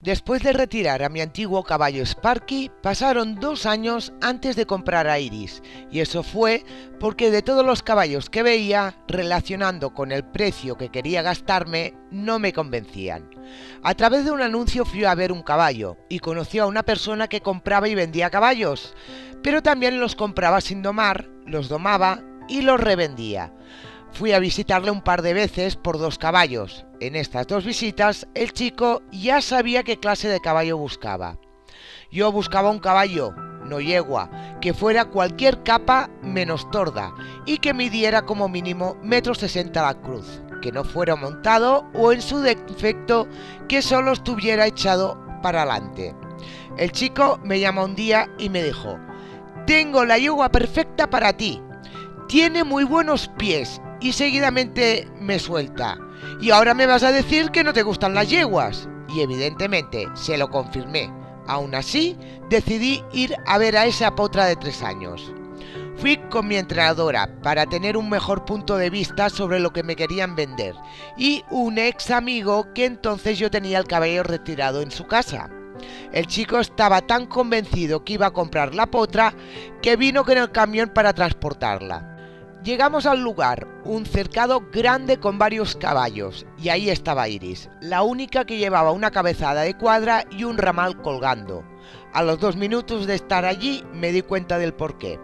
Después de retirar a mi antiguo caballo Sparky, pasaron 2 años antes de comprar a Iris, y eso fue porque de todos los caballos que veía, relacionando con el precio que quería gastarme, no me convencían. A través de un anuncio fui a ver un caballo, y conocí a una persona que compraba y vendía caballos, pero también los compraba sin domar, los domaba y los revendía. Fui a visitarle un par de veces por 2 caballos. En estas 2 visitas, el chico ya sabía qué clase de caballo buscaba. Yo buscaba un caballo, no yegua, que fuera cualquier capa menos torda y que midiera como mínimo 1,60 m a la cruz, que no fuera montado o en su defecto que solo estuviera echado para adelante. El chico me llamó un día y me dijo: «Tengo la yegua perfecta para ti. Tiene muy buenos pies». Y seguidamente me suelta: «¿Y ahora me vas a decir que no te gustan las yeguas?». Y evidentemente se lo confirmé. Aún así, decidí ir a ver a esa potra de 3 años. Fui con mi entrenadora para tener un mejor punto de vista sobre lo que me querían vender, y un ex amigo que entonces yo tenía el caballo retirado en su casa. El chico estaba tan convencido que iba a comprar la potra que vino con el camión para transportarla. Llegamos al lugar, un cercado grande con varios caballos, y ahí estaba Iris, la única que llevaba una cabezada de cuadra y un ramal colgando. A los 2 minutos de estar allí me di cuenta del porqué.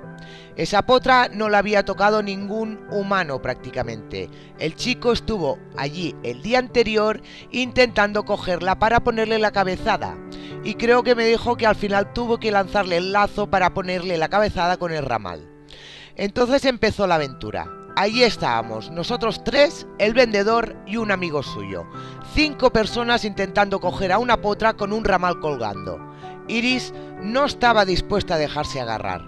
Esa potra no la había tocado ningún humano prácticamente. El chico estuvo allí el día anterior intentando cogerla para ponerle la cabezada, y creo que me dijo que al final tuvo que lanzarle el lazo para ponerle la cabezada con el ramal. Entonces empezó la aventura. Allí estábamos, nosotros 3, el vendedor y un amigo suyo. 5 personas intentando coger a una potra con un ramal colgando. Iris no estaba dispuesta a dejarse agarrar.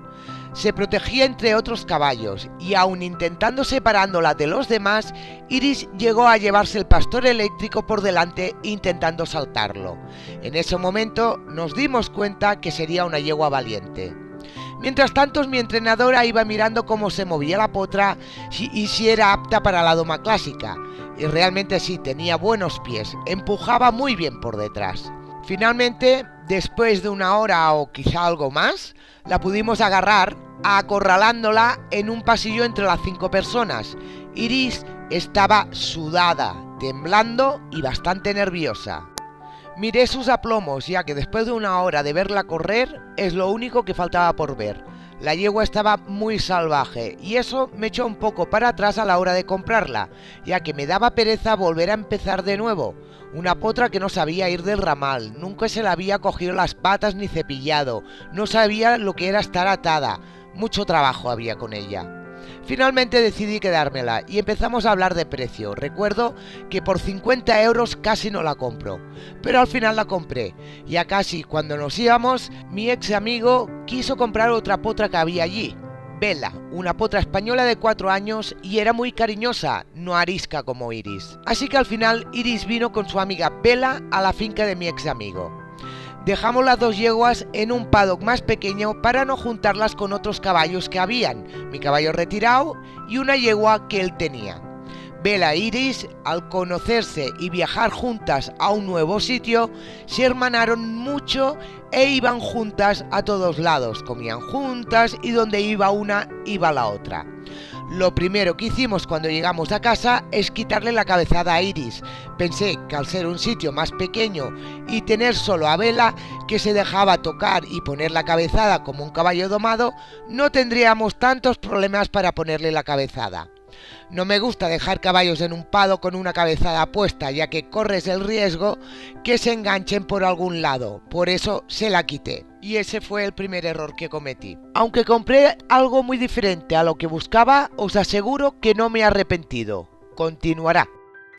Se protegía entre otros caballos y aun intentando separándola de los demás, Iris llegó a llevarse el pastor eléctrico por delante intentando saltarlo. En ese momento nos dimos cuenta que sería una yegua valiente. Mientras tanto, mi entrenadora iba mirando cómo se movía la potra y si era apta para la doma clásica. Y realmente sí, tenía buenos pies, empujaba muy bien por detrás. Finalmente, después de 1 hora o quizá algo más, la pudimos agarrar, acorralándola en un pasillo entre las 5 personas. Iris estaba sudada, temblando y bastante nerviosa. Miré sus aplomos, ya que después de 1 hora de verla correr, es lo único que faltaba por ver. La yegua estaba muy salvaje, y eso me echó un poco para atrás a la hora de comprarla, ya que me daba pereza volver a empezar de nuevo. Una potra que no sabía ir del ramal, nunca se le había cogido las patas ni cepillado, no sabía lo que era estar atada, mucho trabajo había con ella. Finalmente decidí quedármela y empezamos a hablar de precio. Recuerdo que por 50 euros casi no la compro, pero al final la compré. Ya casi cuando nos íbamos, mi ex amigo quiso comprar otra potra que había allí, Bella, una potra española de 4 años, y era muy cariñosa, no arisca como Iris. Así que al final Iris vino con su amiga Bella a la finca de mi ex amigo. Dejamos las 2 yeguas en un paddock más pequeño para no juntarlas con otros caballos que habían, mi caballo retirado y una yegua que él tenía. Bella e Iris, al conocerse y viajar juntas a un nuevo sitio, se hermanaron mucho e iban juntas a todos lados, comían juntas y donde iba una, iba la otra. Lo primero que hicimos cuando llegamos a casa es quitarle la cabezada a Iris. Pensé que al ser un sitio más pequeño y tener solo a Bella, que se dejaba tocar y poner la cabezada como un caballo domado, no tendríamos tantos problemas para ponerle la cabezada. No me gusta dejar caballos en un pado con una cabezada puesta, ya que corres el riesgo que se enganchen por algún lado, por eso se la quité. Y ese fue el primer error que cometí. Aunque compré algo muy diferente a lo que buscaba, os aseguro que no me he arrepentido. Continuará.